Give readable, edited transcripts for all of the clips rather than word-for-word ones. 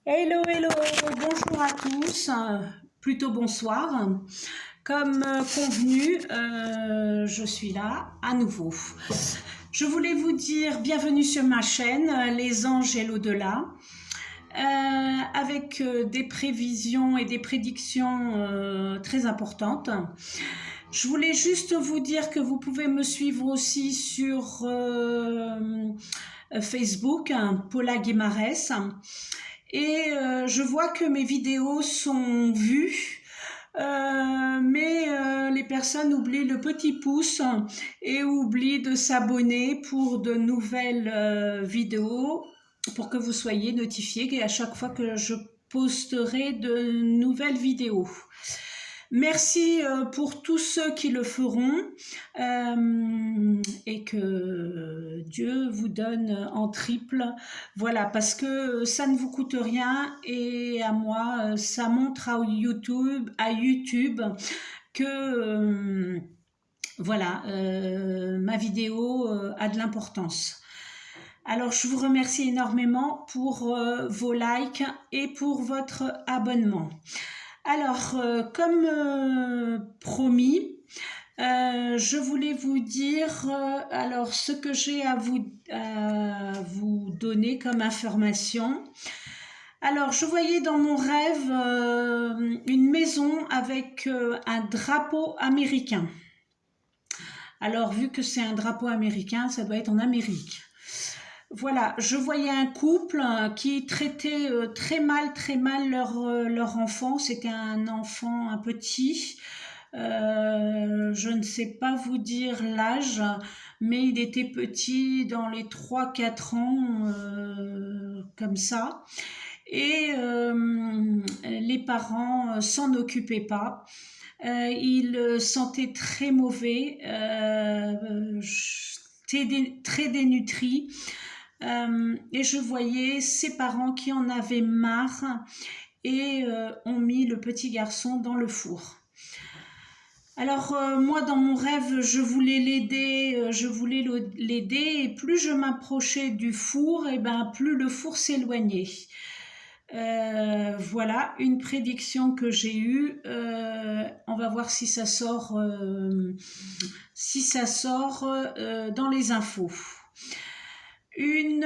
Hello, hello, bonjour à tous, plutôt bonsoir. Comme convenu, je suis là à nouveau. Je voulais vous dire bienvenue sur ma chaîne, Les Anges et l'Au-delà, avec des prévisions et des prédictions très importantes. Je voulais juste vous dire que vous pouvez me suivre aussi sur Facebook, Paula Guimarès. Et je vois que mes vidéos sont vues, mais les personnes oublient le petit pouce et oublient de s'abonner pour de nouvelles vidéos, pour que vous soyez notifiés à chaque fois que je posterai de nouvelles vidéos. Merci pour tous ceux qui le feront et que Dieu vous donne en triple. Voilà, parce que ça ne vous coûte rien et à moi, ça montre à YouTube que voilà, ma vidéo a de l'importance. Alors, je vous remercie énormément pour vos likes et pour votre abonnement. Alors, comme promis, je voulais vous dire alors ce que j'ai à vous donner comme information. Alors, je voyais dans mon rêve une maison avec un drapeau américain. Alors, vu que c'est un drapeau américain, ça doit être en Amérique. Voilà, je voyais un couple qui traitait très mal leur enfant. C'était un enfant, un petit. Je ne sais pas vous dire l'âge, mais il était petit, dans les 3-4 ans, comme ça. Et les parents s'en occupaient pas. Ils sentaient très mauvais, très dénutris. Et je voyais ses parents qui en avaient marre et ont mis le petit garçon dans le four. Alors moi dans mon rêve je voulais l'aider, et plus je m'approchais du four, et ben plus le four s'éloignait. Voilà une prédiction que j'ai eue. On va voir si ça sort dans les infos. Une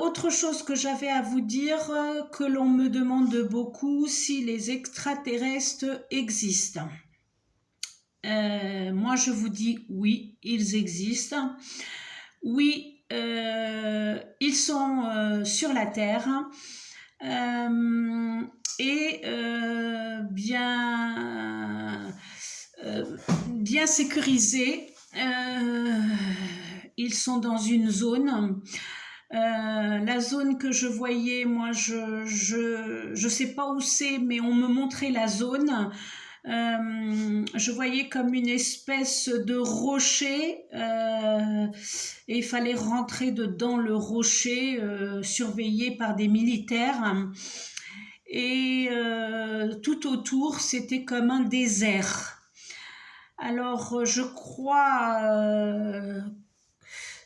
autre chose que j'avais à vous dire, que l'on me demande beaucoup, si les extraterrestres existent. Moi je vous dis oui, ils existent. Oui, ils sont sur la Terre et bien sécurisés. Ils sont dans une zone. La zone que je voyais, moi je sais pas où c'est, mais on me montrait la zone. Je voyais comme une espèce de rocher et il fallait rentrer dedans le rocher, surveillé par des militaires, et tout autour c'était comme un désert. Alors je crois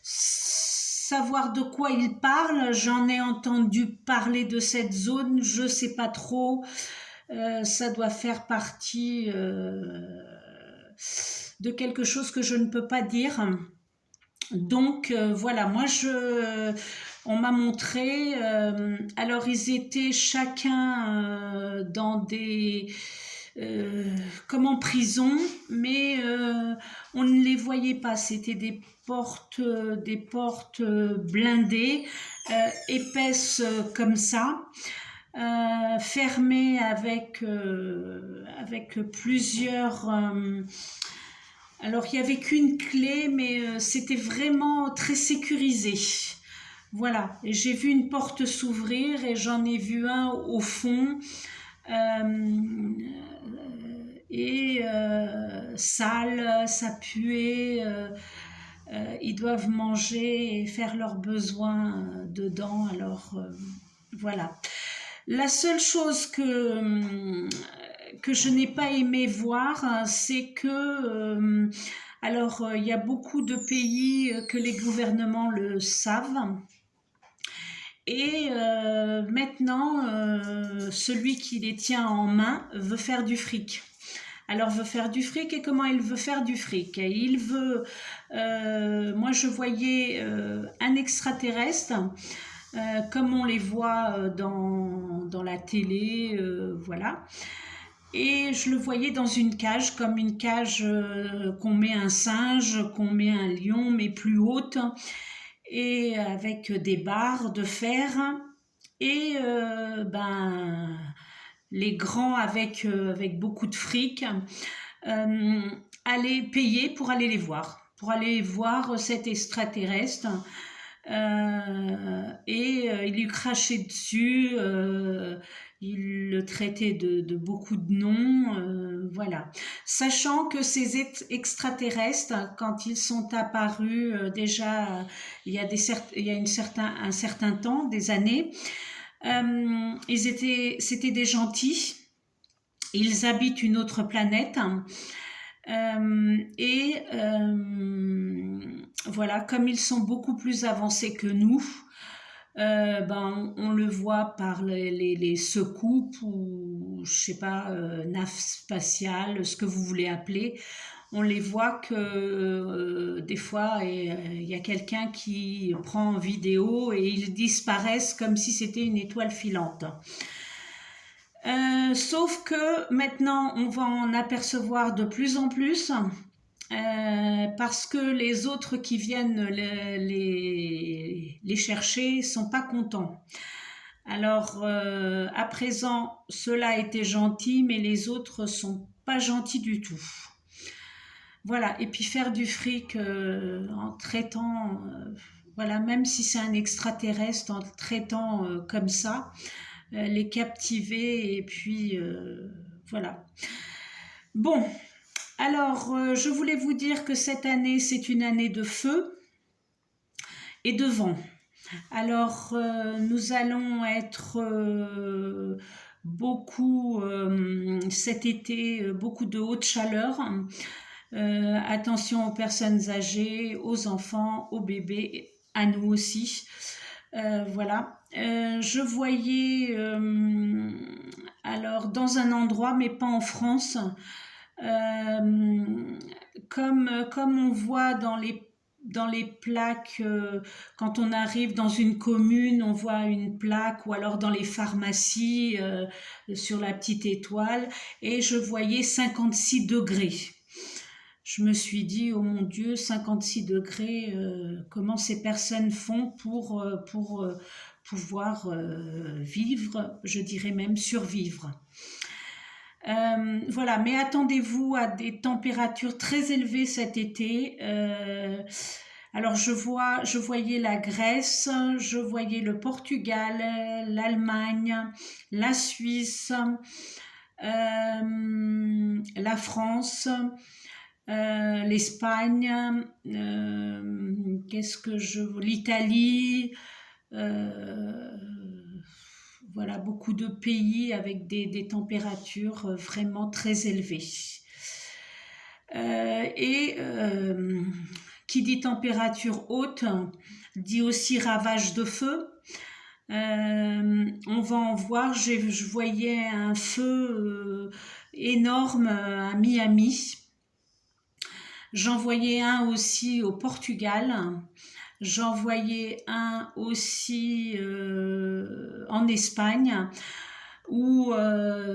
savoir de quoi il parle. J'en ai entendu parler de cette zone, je sais pas trop. Ça doit faire partie de quelque chose que je ne peux pas dire. Donc voilà, moi on m'a montré. Alors ils étaient chacun dans des comme en prison, mais on ne les voyait pas. C'était des portes blindées, épaisses comme ça. Fermé avec plusieurs. Alors il n'y avait qu'une clé, mais c'était vraiment très sécurisé. Voilà. Et j'ai vu une porte s'ouvrir et j'en ai vu un au fond. Sale, ça puait. Ils doivent manger et faire leurs besoins dedans. Alors voilà. La seule chose que je n'ai pas aimé voir, c'est que il y a beaucoup de pays que les gouvernements le savent, Et maintenant, celui qui les tient en main veut faire du fric. Alors, veut faire du fric, et comment il veut faire du fric? Il veut, moi je voyais un extraterrestre, comme on les voit dans la télé, voilà. Et je le voyais dans une cage, comme une cage qu'on met un singe, qu'on met un lion, mais plus haute, et avec des barres de fer, et les grands avec beaucoup de fric allaient payer pour aller les voir cet extraterrestre. Il lui crachait dessus, il le traitait de beaucoup de noms, voilà. Sachant que ces extraterrestres, quand ils sont apparus déjà il y a, un certain temps, des années, c'était des gentils, ils habitent une autre planète. Voilà, comme ils sont beaucoup plus avancés que nous, on le voit par les secoupes ou je sais pas, naves spatiales, ce que vous voulez appeler. On les voit que des fois il y a quelqu'un qui prend en vidéo et ils disparaissent comme si c'était une étoile filante. Sauf que maintenant on va en apercevoir de plus en plus, parce que les autres qui viennent les chercher sont pas contents. Alors à présent ceux-là étaient gentils, mais les autres sont pas gentils du tout. Voilà, et puis faire du fric en traitant, voilà, même si c'est un extraterrestre, en traitant comme ça, les captiver, et puis voilà. Bon, alors je voulais vous dire que cette année c'est une année de feu et de vent. Alors nous allons être beaucoup cet été, beaucoup de haute chaleur. Attention aux personnes âgées, aux enfants, aux bébés, à nous aussi. Voilà. Je voyais alors dans un endroit, mais pas en France, comme on voit dans les plaques, quand on arrive dans une commune, on voit une plaque, ou alors dans les pharmacies, sur la petite étoile, et je voyais 56 degrés. Je me suis dit, oh mon Dieu, 56 degrés, comment ces personnes font pour pouvoir vivre, je dirais même survivre. Voilà, mais attendez-vous à des températures très élevées cet été. Alors je voyais la Grèce, je voyais le Portugal, l'Allemagne, la Suisse, la France, l'Espagne, l'Italie, voilà, beaucoup de pays avec des températures vraiment très élevées. Qui dit température haute dit aussi ravage de feu. On va en voir, je voyais un feu énorme à Miami. J'en voyais un aussi au Portugal. J'en voyais un aussi en Espagne, où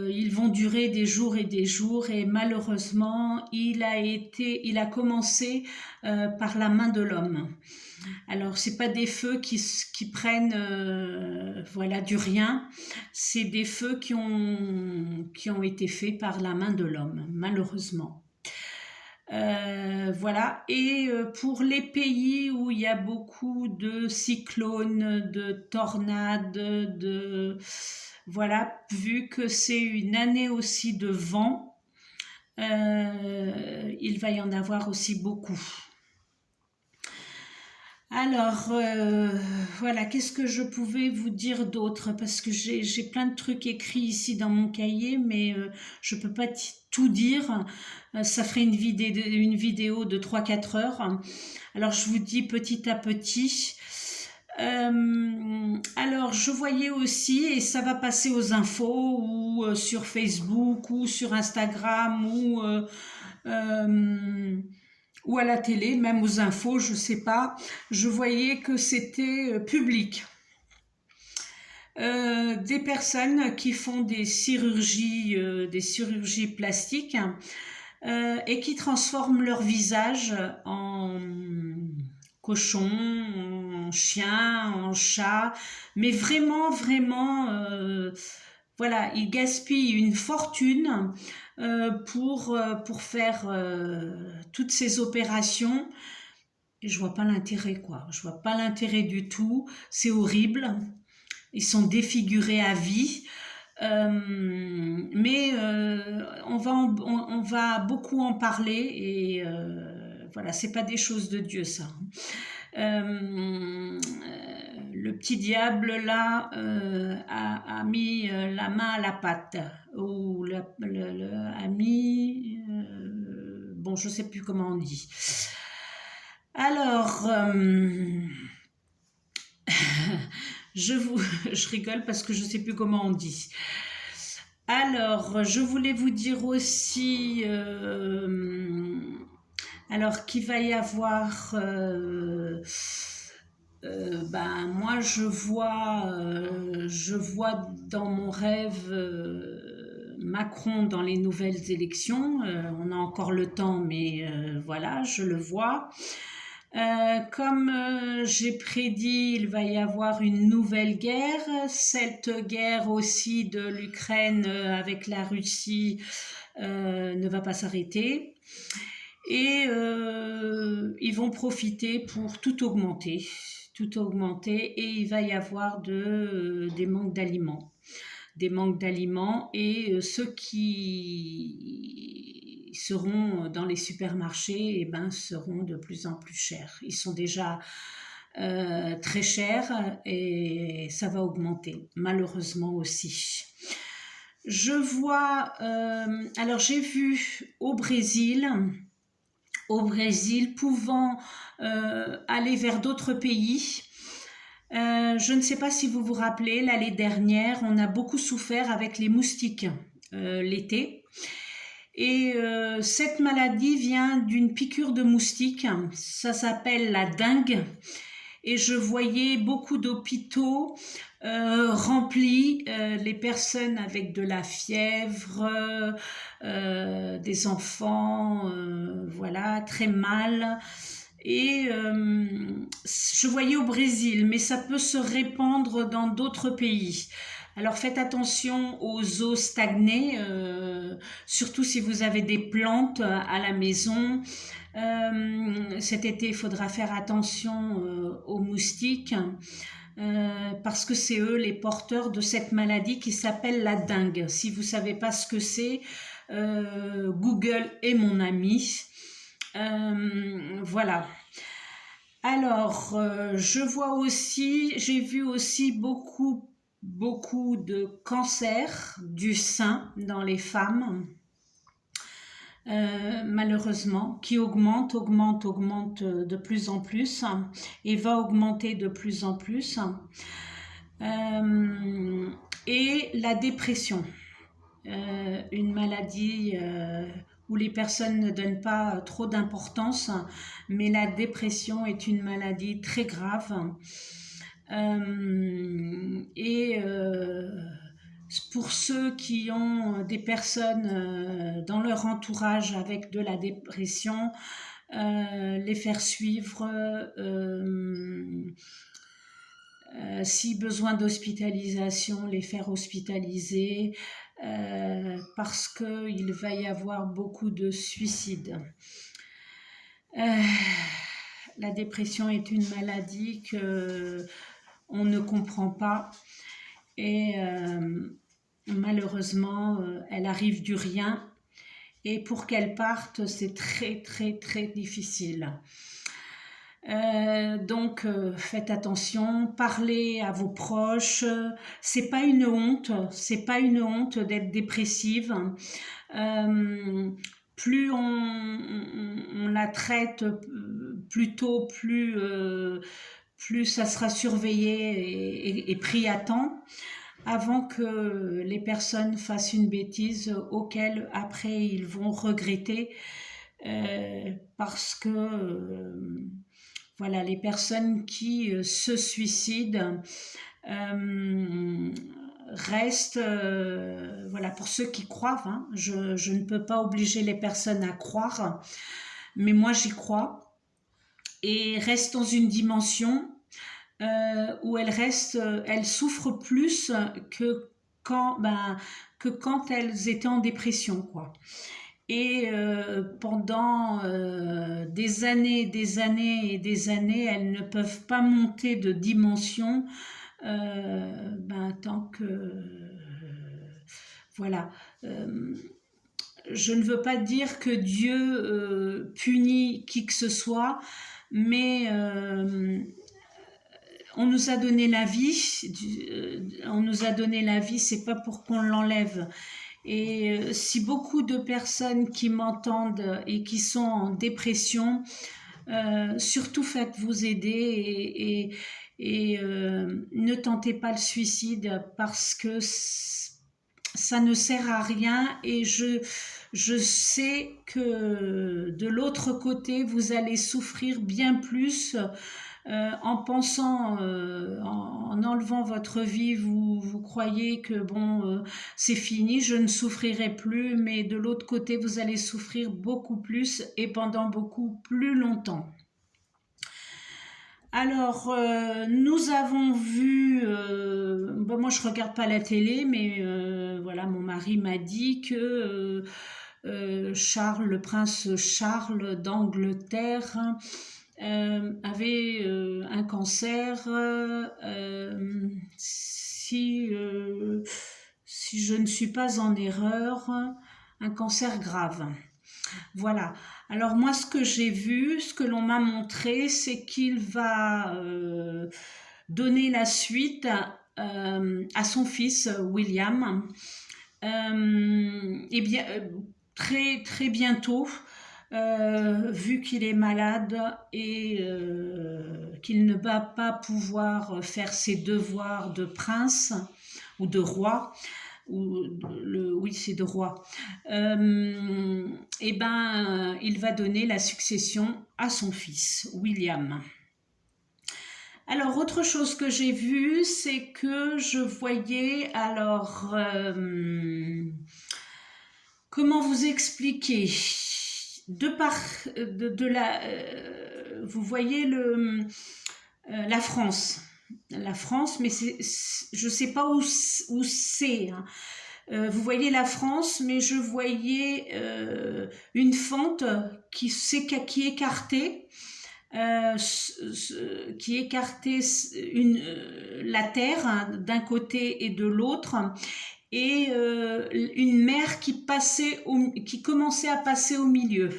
ils vont durer des jours, et malheureusement il a commencé par la main de l'homme. Alors c'est pas des feux qui prennent voilà, du rien, c'est des feux qui ont été faits par la main de l'homme, malheureusement. Voilà, et pour les pays où il y a beaucoup de cyclones, de tornades, voilà, vu que c'est une année aussi de vent, il va y en avoir aussi beaucoup. Alors, voilà, qu'est-ce que je pouvais vous dire d'autre? Parce que j'ai plein de trucs écrits ici dans mon cahier, mais je peux pas tout dire. Ça ferait une vidéo de 3-4 heures. Alors, je vous dis petit à petit. Alors, je voyais aussi, et ça va passer aux infos, ou sur Facebook, ou sur Instagram, ou à la télé, même aux infos, je sais pas. Je voyais que c'était public. Des personnes qui font des chirurgies plastiques et qui transforment leur visage en cochon, en chien, en chat, mais vraiment, vraiment, voilà, ils gaspillent une fortune pour faire toutes ces opérations. Et je vois pas l'intérêt, quoi. Je vois pas l'intérêt du tout. C'est horrible. Ils sont défigurés à vie. Mais on va beaucoup en parler et voilà, c'est pas des choses de Dieu, ça. Le petit diable là a mis la main à la pâte, ou a mis bon, je sais plus comment on dit. Alors je rigole parce que je sais plus comment on dit. Alors, je voulais vous dire aussi, alors qu'il va y avoir, moi je vois dans mon rêve Macron dans les nouvelles élections. On a encore le temps, mais voilà, je le vois. Comme j'ai prédit, il va y avoir une nouvelle guerre. Cette guerre aussi de l'Ukraine avec la Russie ne va pas s'arrêter. Et ils vont profiter pour tout augmenter, et il va y avoir des manques d'aliments. Et ceux qui seront dans les supermarchés seront de plus en plus chers. Ils sont déjà très chers et ça va augmenter, malheureusement aussi. Je vois, alors j'ai vu au Brésil pouvant aller vers d'autres pays. Je ne sais pas si vous vous rappelez, l'année dernière, on a beaucoup souffert avec les moustiques l'été. Et cette maladie vient d'une piqûre de moustique. Ça s'appelle la dengue. Et je voyais beaucoup d'hôpitaux remplis, les personnes avec de la fièvre, des enfants, voilà, très mal. Et je voyais au Brésil, mais ça peut se répandre dans d'autres pays. Alors faites attention aux eaux stagnées, surtout si vous avez des plantes à la maison. Cet été, il faudra faire attention aux moustiques, parce que c'est eux les porteurs de cette maladie qui s'appelle la dengue. Si vous ne savez pas ce que c'est, Google est mon ami. Voilà. Alors, j'ai vu aussi beaucoup de cancers du sein dans les femmes, malheureusement, qui augmente de plus en plus et va augmenter de plus en plus. Et la dépression, une maladie où les personnes ne donnent pas trop d'importance, mais la dépression est une maladie très grave. Et pour ceux qui ont des personnes dans leur entourage avec de la dépression, les faire suivre, si besoin d'hospitalisation, les faire hospitaliser, parce qu'il va y avoir beaucoup de suicides. La dépression est une maladie qu'on ne comprend pas, et malheureusement elle arrive du rien, et pour qu'elle parte c'est très très très difficile. Donc faites attention, parlez à vos proches. C'est pas une honte d'être dépressive. Plus on la traite plus tôt, plus plus ça sera surveillé et pris à temps avant que les personnes fassent une bêtise auquel après ils vont regretter parce que voilà, les personnes qui se suicident restent, voilà, pour ceux qui croient, hein, je ne peux pas obliger les personnes à croire, mais moi j'y crois, et restent dans une dimension où elles souffrent plus que quand elles étaient en dépression, quoi. Et pendant des années, des années et des années, elles ne peuvent pas monter de dimension tant que... voilà. Je ne veux pas dire que Dieu punit qui que ce soit, mais on nous a donné la vie, c'est pas pour qu'on l'enlève. Et si beaucoup de personnes qui m'entendent et qui sont en dépression, surtout faites-vous aider et ne tentez pas le suicide parce que ça ne sert à rien, et je sais que de l'autre côté, vous allez souffrir bien plus en pensant, en enlevant votre vie, vous croyez que bon, c'est fini, je ne souffrirai plus, mais de l'autre côté, vous allez souffrir beaucoup plus et pendant beaucoup plus longtemps. Alors, nous avons vu, moi je regarde pas la télé, mais voilà, mon mari m'a dit que Charles, le prince Charles d'Angleterre, avait un cancer, si je ne suis pas en erreur, un cancer grave. Voilà. Alors moi, ce que j'ai vu, ce que l'on m'a montré, c'est qu'il va donner la suite à son fils William. Et bien, très très bientôt, vu qu'il est malade et qu'il ne va pas pouvoir faire ses devoirs de prince ou de roi, oui, c'est de roi, il va donner la succession à son fils William. Alors, autre chose que j'ai vue, c'est que je voyais, alors, comment vous expliquer, vous voyez la France. La France, mais je ne sais pas où c'est. Hein. Vous voyez la France, mais je voyais une fente qui écartait, la terre, hein, d'un côté et de l'autre, et une mer qui commençait à passer au milieu.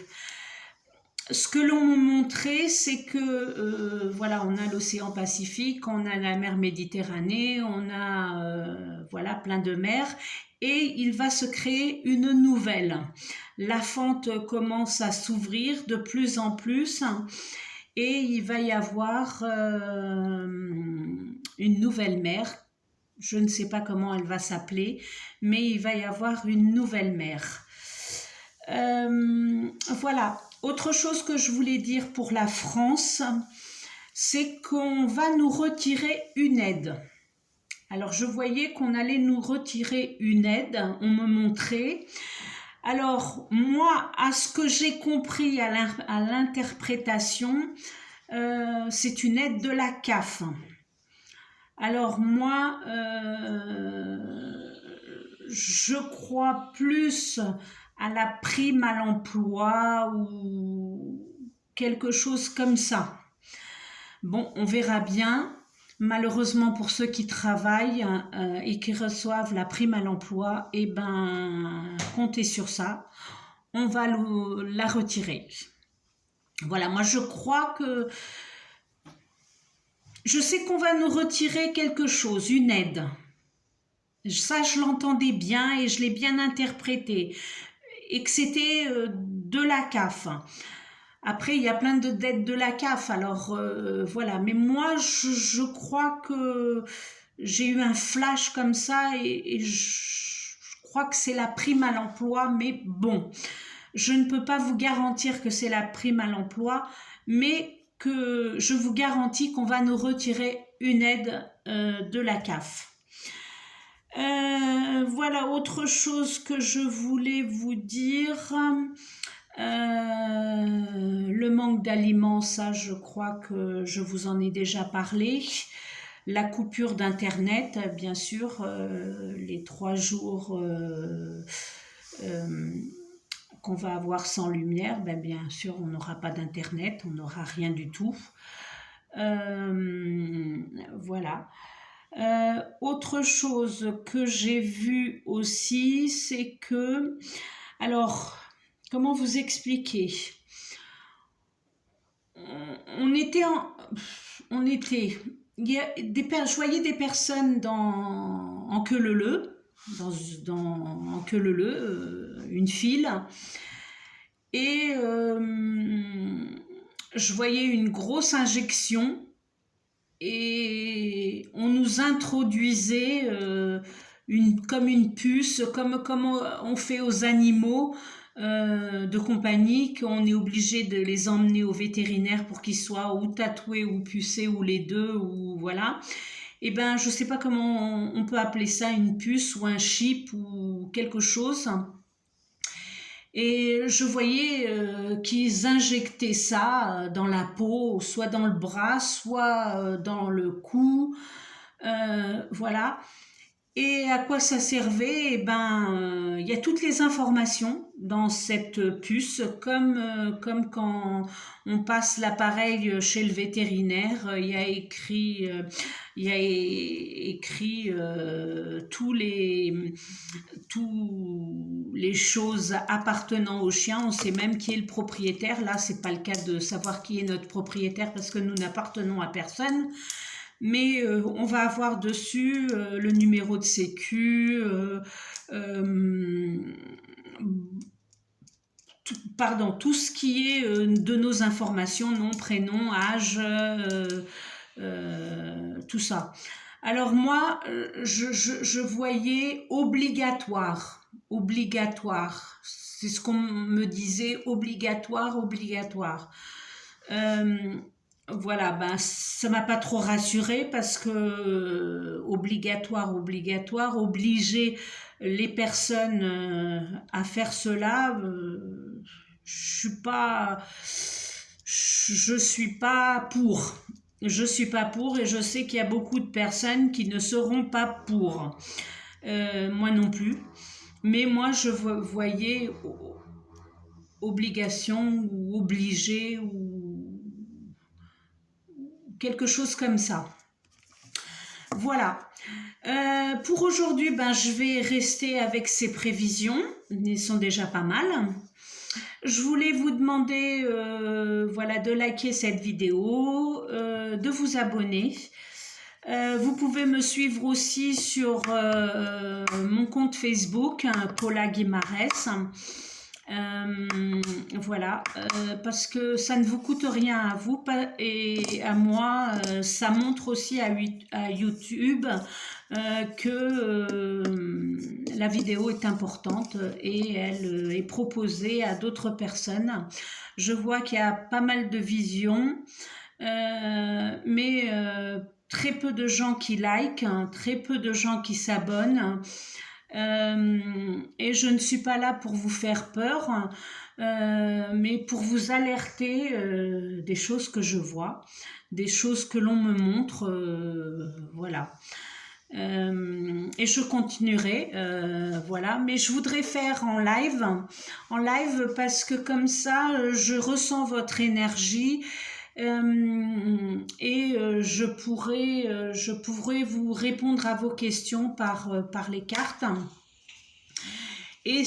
Ce que l'on m'a montré, c'est que voilà, on a l'océan Pacifique, on a la mer Méditerranée, on a voilà, plein de mers, et il va se créer une nouvelle. La fente commence à s'ouvrir de plus en plus, et il va y avoir une nouvelle mer. Je ne sais pas comment elle va s'appeler, mais il va y avoir une nouvelle mer. Voilà. Autre chose que je voulais dire pour la France, c'est qu'on va nous retirer une aide. Alors, je voyais qu'on allait nous retirer une aide, on me montrait. Alors, moi, à ce que j'ai compris à l'interprétation, c'est une aide de la CAF. Alors, moi, je crois plus à la prime à l'emploi ou quelque chose comme ça. Bon, on verra bien. Malheureusement, pour ceux qui travaillent et qui reçoivent la prime à l'emploi, comptez sur ça. On va la retirer. Voilà, moi je crois que... Je sais qu'on va nous retirer quelque chose, une aide. Ça, je l'entendais bien et je l'ai bien interprété. Et que c'était de la CAF. Après, il y a plein de dettes de la CAF, alors voilà. Mais moi, je crois que j'ai eu un flash comme ça et je crois que c'est la prime à l'emploi, mais bon, je ne peux pas vous garantir que c'est la prime à l'emploi, mais que je vous garantis qu'on va nous retirer une aide de la CAF. Voilà, autre chose que je voulais vous dire. Le manque d'aliments, ça je crois que je vous en ai déjà parlé. La coupure d'internet, bien sûr, les 3 jours qu'on va avoir sans lumière, ben bien sûr on n'aura pas d'internet, on n'aura rien du tout. Voilà. Autre chose que j'ai vu aussi, c'est que, alors, comment vous expliquer? Je voyais des personnes en queue leu-leu, en queue leu-leu, une file, et je voyais une grosse injection et on nous introduisait comme une puce, comme on fait aux animaux de compagnie, qu'on est obligé de les emmener au vétérinaire pour qu'ils soient ou tatoués ou pucés ou les deux, ou voilà. Et ben, je sais pas comment on peut appeler ça, une puce ou un chip ou quelque chose. Et je voyais qu'ils injectaient ça dans la peau, soit dans le bras, soit dans le cou, voilà. Et à quoi ça servait? Eh ben, il y a toutes les informations dans cette puce, comme quand on passe l'appareil chez le vétérinaire, il y a écrit tous les choses appartenant au chien. On sait même qui est le propriétaire. Là, c'est pas le cas de savoir qui est notre propriétaire parce que nous n'appartenons à personne. Mais on va avoir dessus le numéro de sécu, tout ce qui est de nos informations, nom, prénom, âge, tout ça. Alors moi, je voyais obligatoire, c'est ce qu'on me disait, obligatoire. Voilà, ben ça m'a pas trop rassurée parce que obligatoire, obliger les personnes à faire cela, je suis pas pour. Je suis pas pour et je sais qu'il y a beaucoup de personnes qui ne seront pas pour. Moi non plus. Mais moi je voyais obligation ou obligé ou quelque chose comme ça. Voilà. Pour aujourd'hui, ben, je vais rester avec ces prévisions. Elles sont déjà pas mal. Je voulais vous demander voilà, de liker cette vidéo, de vous abonner. Vous pouvez me suivre aussi sur mon compte Facebook, Paula Guimarès. Voilà, parce que ça ne vous coûte rien à vous et à moi, ça montre aussi à YouTube que la vidéo est importante et elle est proposée à d'autres personnes. Je vois qu'il y a pas mal de visions, mais très peu de gens qui likent, très peu de gens qui s'abonnent. Et je ne suis pas là pour vous faire peur, mais pour vous alerter des choses que je vois, des choses que l'on me montre, voilà. Et je continuerai, voilà. Mais je voudrais faire en live parce que comme ça, je ressens votre énergie. Et je pourrais vous répondre à vos questions par les cartes. Et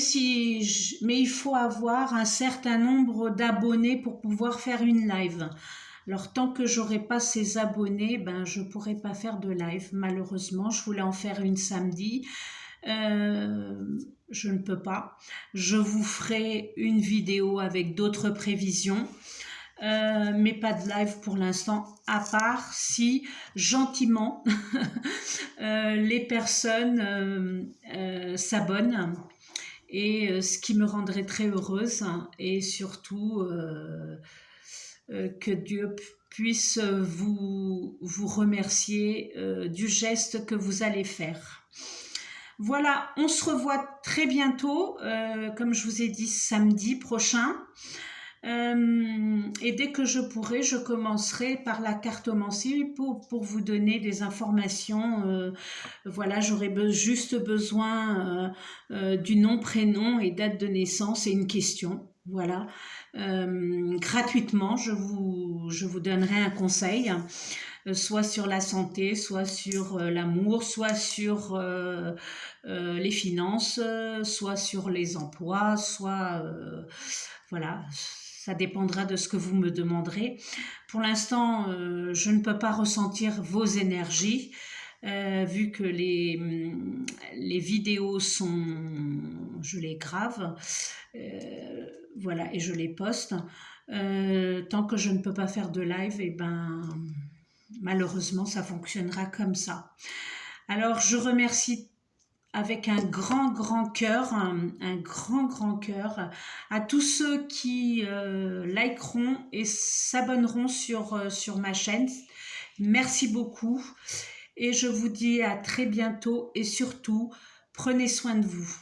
mais il faut avoir un certain nombre d'abonnés pour pouvoir faire une live. Alors tant que j'aurai pas ces abonnés, ben je pourrai pas faire de live. Malheureusement, je voulais en faire une samedi. Je ne peux pas. Je vous ferai une vidéo avec d'autres prévisions. mais pas de live pour l'instant, à part si gentiment les personnes s'abonnent, et ce qui me rendrait très heureuse, et surtout que Dieu puisse vous remercier du geste que vous allez faire. Voilà, on se revoit très bientôt, comme je vous ai dit, samedi prochain. Et dès que je pourrai, je commencerai par la cartomancie pour vous donner des informations. Voilà, j'aurai juste besoin du nom, prénom et date de naissance et une question. Voilà, gratuitement, je vous donnerai un conseil, soit sur la santé, soit sur l'amour, soit sur les finances, soit sur les emplois, soit voilà, ça dépendra de ce que vous me demanderez. Pour l'instant, je ne peux pas ressentir vos énergies, vu que les vidéos je les grave, voilà, et je les poste. Tant que je ne peux pas faire de live, et ben, malheureusement, ça fonctionnera comme ça. Alors, je remercie avec un grand cœur, un grand cœur, à tous ceux qui likeront et s'abonneront sur ma chaîne. Merci beaucoup et je vous dis à très bientôt et surtout, prenez soin de vous.